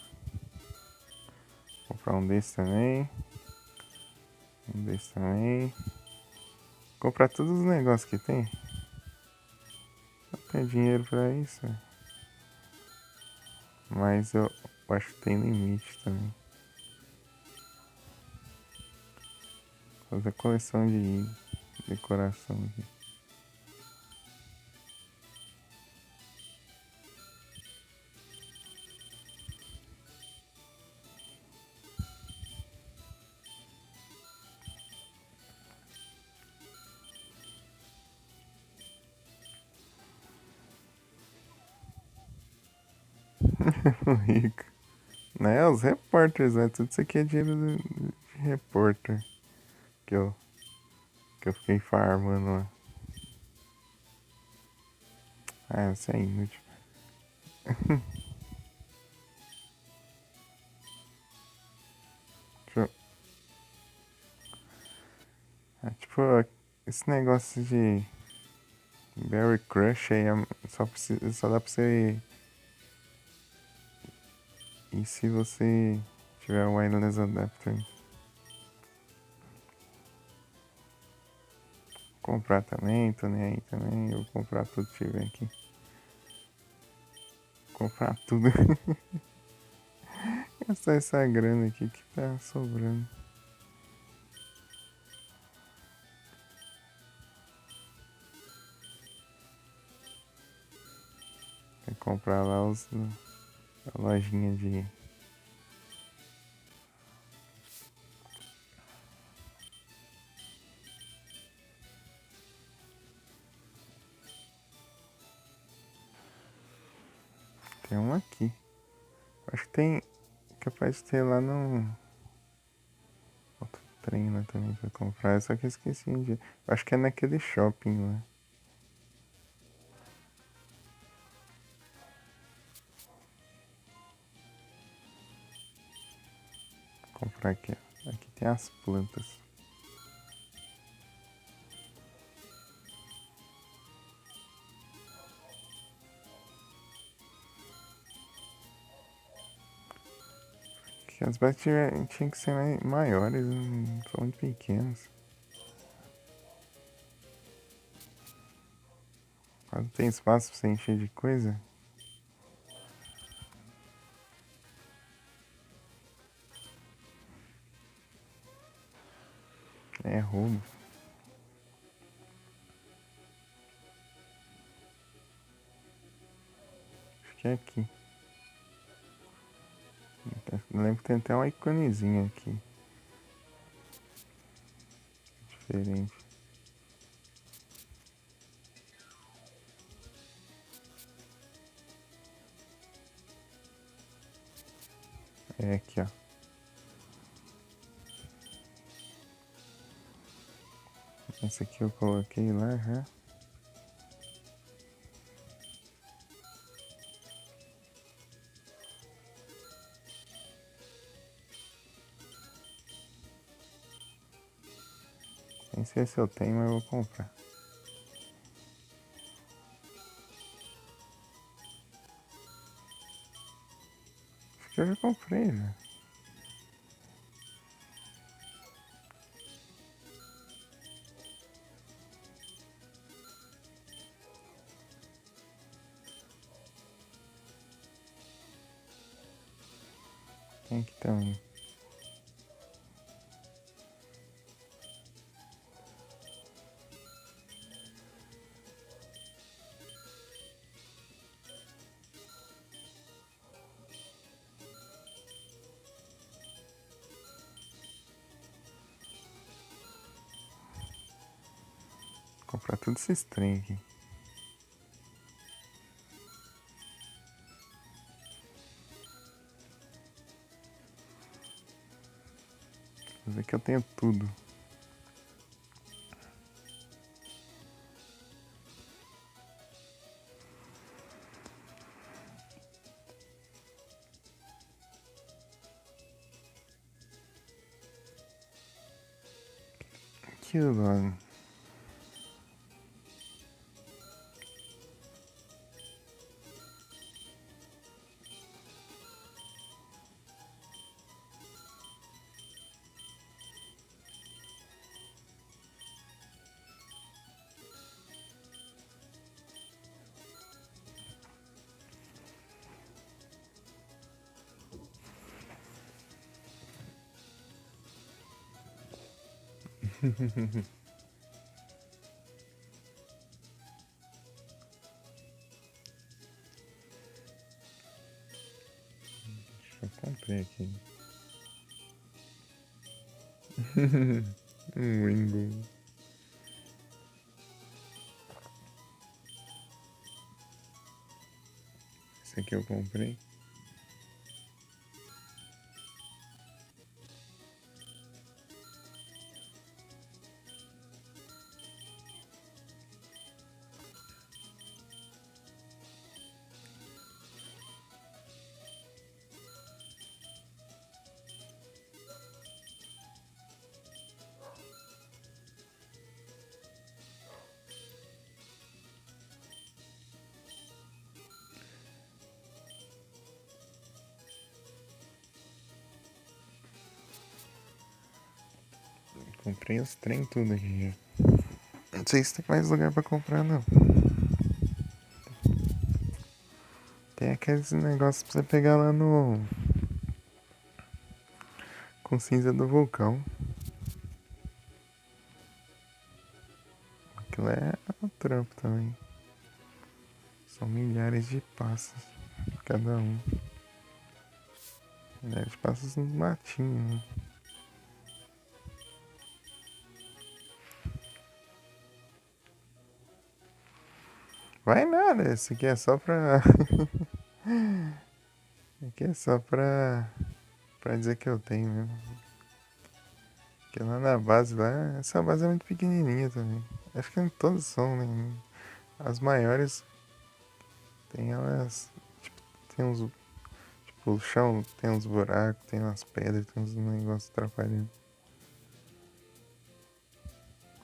Vou comprar um desse também. Um desse também. Vou comprar todos os negócios que tem. Não tenho dinheiro pra isso. Mas eu acho que tem limite também. Fazer coleção de decoração aqui. Rico. Né? Os repórteres, né? Tudo isso aqui é dinheiro de repórter. Que eu fiquei farmando lá. Ah, isso é inútil. Deixa eu... tipo, esse negócio de Berry Crush aí só dá pra você ir se você tiver o Wireless Adapter. Comprar também, tô nem aí também. Eu vou comprar tudo que tiver aqui. Comprar tudo. Gastar essa grana aqui que tá sobrando. Vai comprar lá a lojinha de... Tem uma aqui. Acho que tem... Capaz de ter lá no... Outro trem lá também pra comprar. Só que eu esqueci um dia. Acho que é naquele shopping lá. Vou comprar aqui, ó. Aqui tem as plantas. Que as baterias tinham que ser maiores, não são muito pequenas. Quando tem espaço pra você encher de coisa. É roubo. Acho que é aqui. Eu lembro que tem até uma iconezinha aqui. Diferente. É aqui, ó. Esse aqui eu coloquei lá já. Nem sei se eu tenho, mas eu vou comprar. Acho que eu já comprei, né? Tem aqui também. Vou comprar todos esses trem aqui. Vou ver que eu tenho tudo. Aqui agora. Eu comprei aqui. Wingo. Esse aqui eu comprei. Comprei os trem tudo aqui já. Não sei se tem mais lugar pra comprar, não. Tem aqueles negócios pra você pegar lá no... Com cinza do vulcão. Aquilo é um trampo também. São milhares de passos. Cada um. Milhares de passos no matinho, né? Vai nada, isso aqui é só pra... aqui é só pra dizer que eu tenho mesmo. Porque lá na base lá, essa base é muito pequenininha também. Acho que todas são, né? As maiores tem elas, tipo, tem uns, tipo, o chão tem uns buracos, tem umas pedras, tem uns negócios atrapalhando.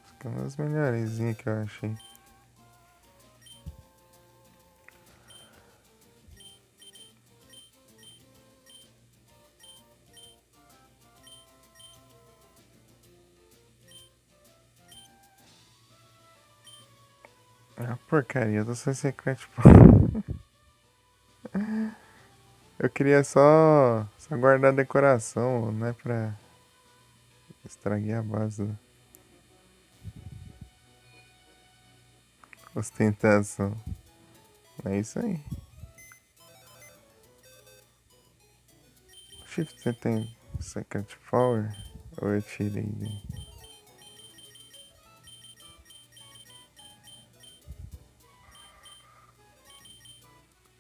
Acho que é uma das melhorzinhas que eu achei. Ah, porcaria do seu secreto. Eu queria só guardar a decoração, não é pra estragar a base da ostentação. É isso aí. Shift, você tem Secret Power? Ou eu tirei dele?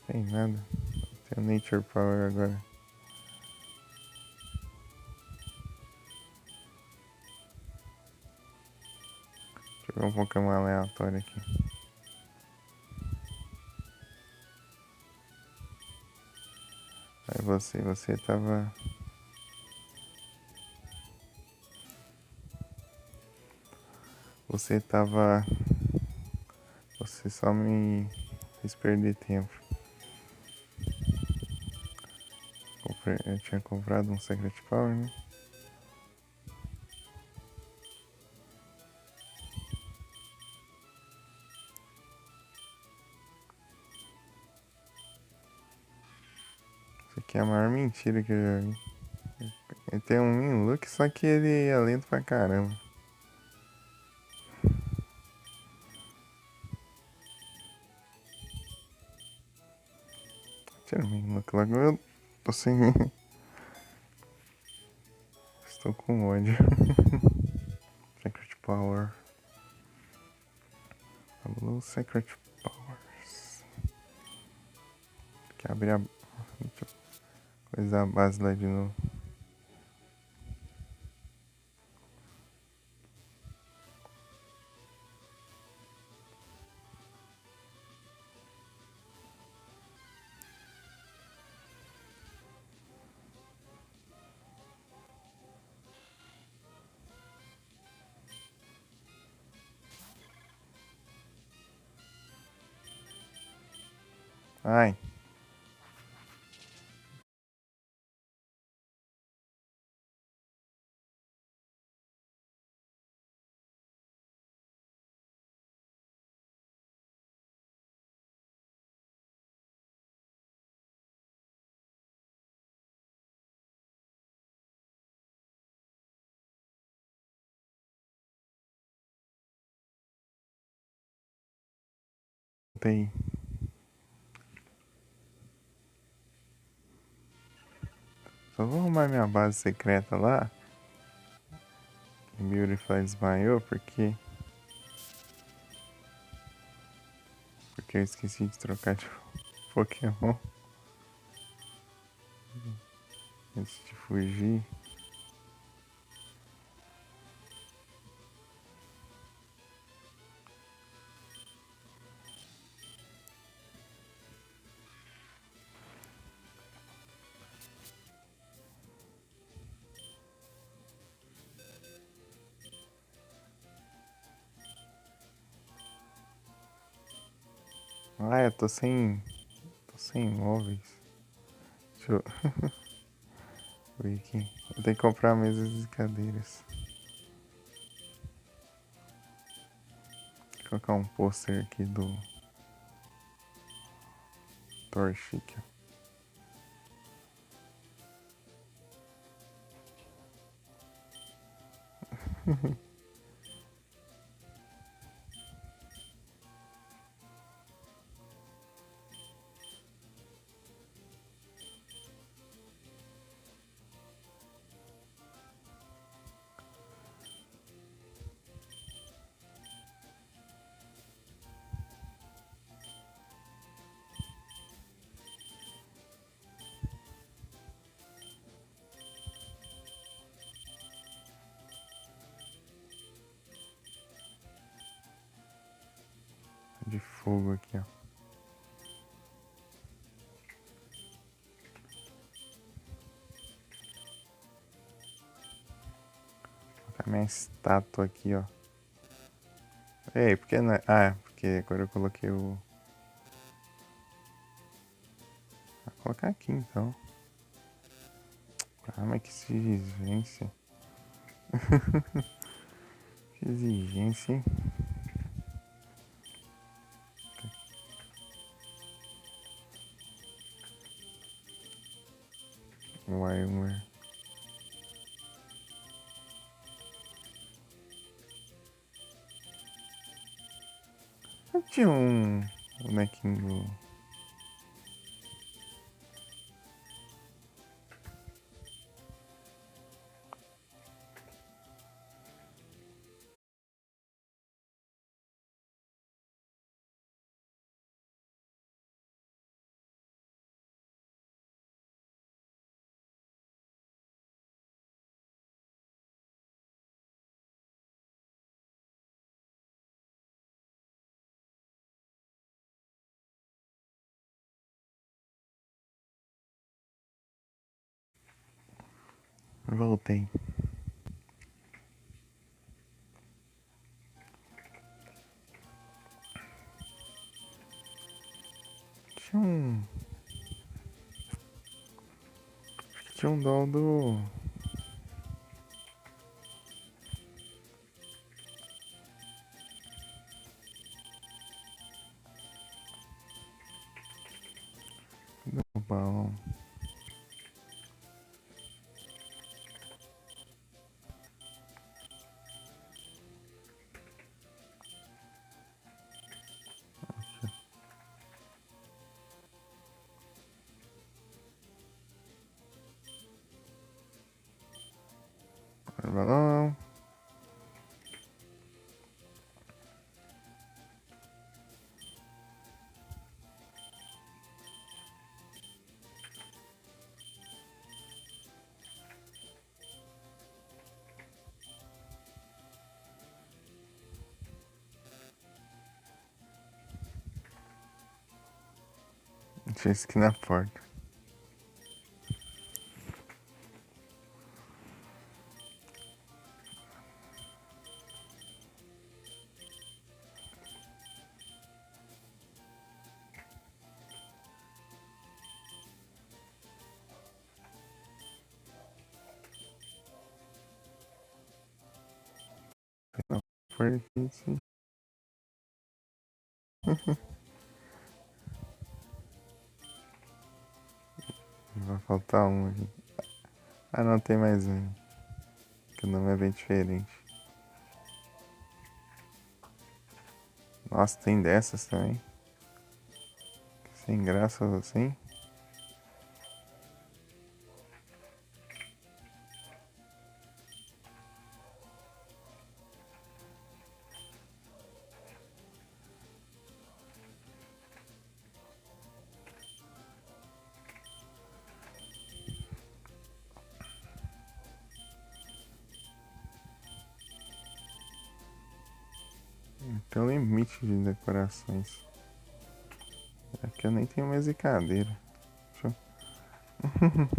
Tem nada. Tem o Nature Power agora. Deixa eu ver um Pokémon aleatório aqui. Aí você tava... você tava. Você só me fez perder tempo. Eu tinha comprado um Secret Power, né? Isso aqui é a maior mentira que eu já vi. Ele tem um Min Look, só que ele é lento pra caramba. Tira o Min Look logo. Eu tô sem. Estou com ódio. Secret Power. Blue Secret Powers. Tem que abrir a. Deixa eu coisar a base lá de novo. Ai. Tem. Só vou arrumar minha base secreta lá. Beautiful desmaiou porque eu esqueci de trocar de Pokémon antes de fugir. Ah, eu tô sem. Tô sem móveis. Deixa eu ver aqui. Eu tenho que comprar mesas e cadeiras. Vou colocar um pôster aqui do Torchic. De fogo aqui, ó. Vou colocar minha estátua aqui, ó. Ei, por que não é... Ah, porque agora eu coloquei o... Vou colocar aqui, então. Ah, mas que exigência. Que exigência, hein? Warmer. Eu tinha um bonequinho do... Voltei. fiquei um dó do... do balão. Balão. Tinha isso aqui na porta. Foi aqui, sim. Vai faltar um aqui. Ah, não, tem mais um. Que o nome é bem diferente. Nossa, tem dessas também. Sem graça assim. Tem um limite de decorações. Aqui eu nem tenho mais cadeira. Deixa eu...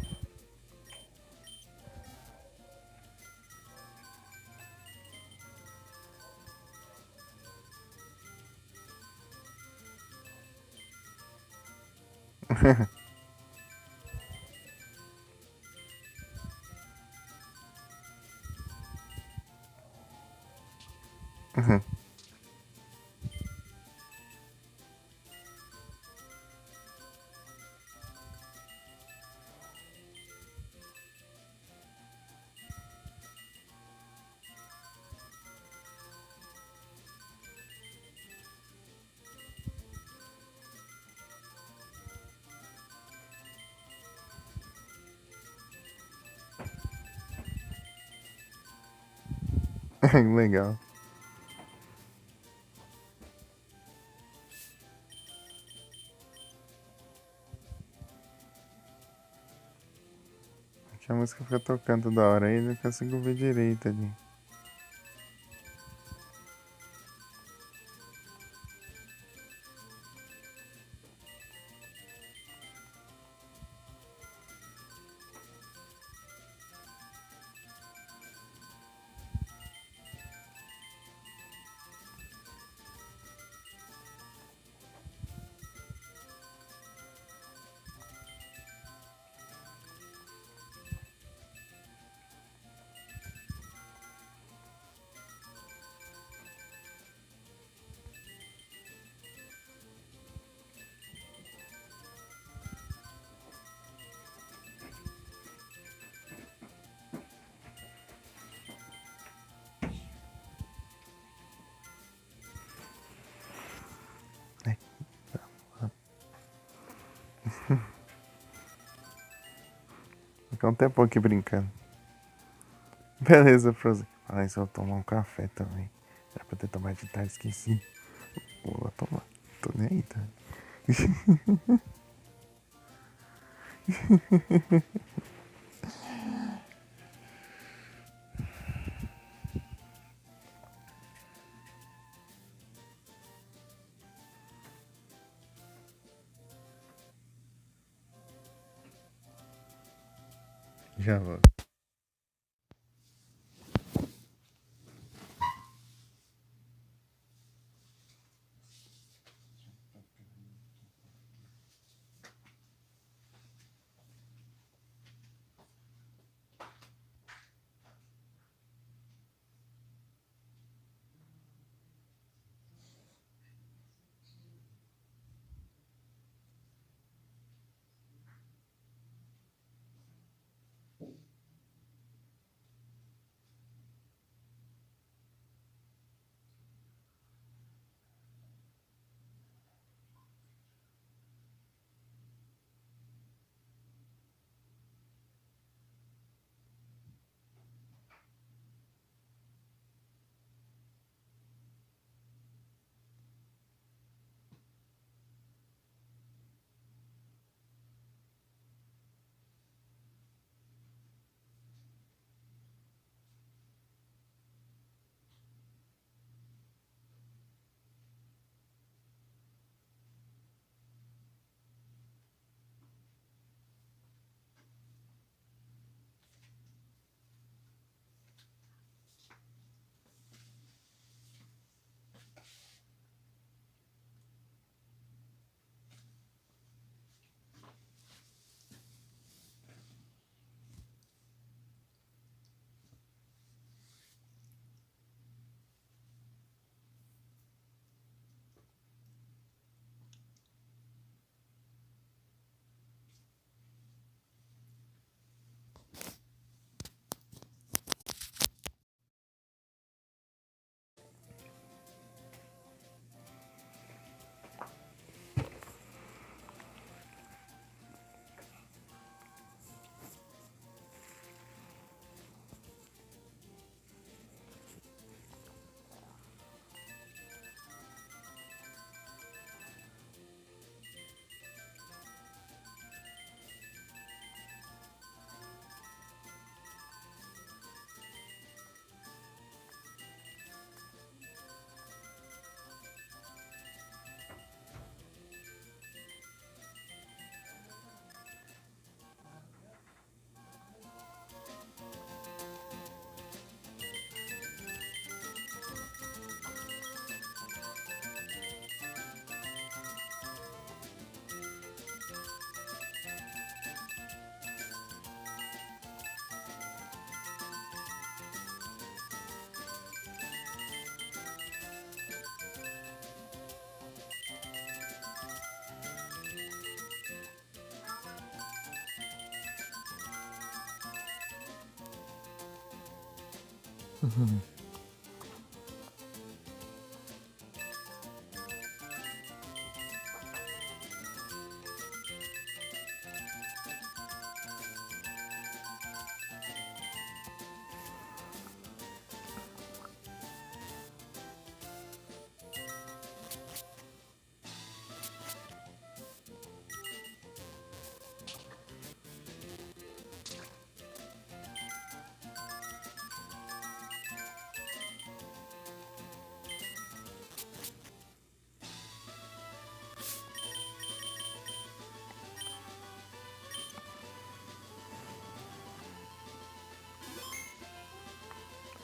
Legal. Aqui a música fica tocando da hora aí, não consigo ver direito ali. Fica um tempão aqui brincando. Beleza, Frozen. Ah, isso eu vou tomar um café também. Era pra ter tomado de tarde, esqueci. Vou tomar. Tô nem aí, tá? Já vou.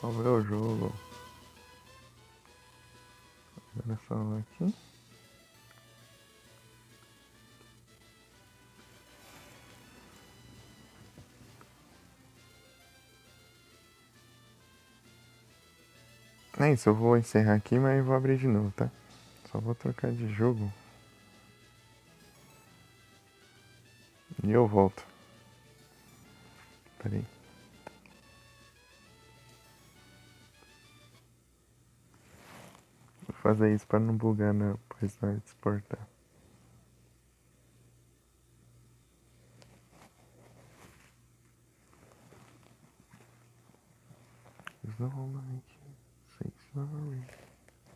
Vamos ver o jogo. Agora só aqui. É isso, eu vou encerrar aqui, mas vou abrir de novo, tá? Só vou trocar de jogo. E eu volto. Pera aí. Vou fazer isso pra não bugar na posição de exportar. Isolate, sei sorry.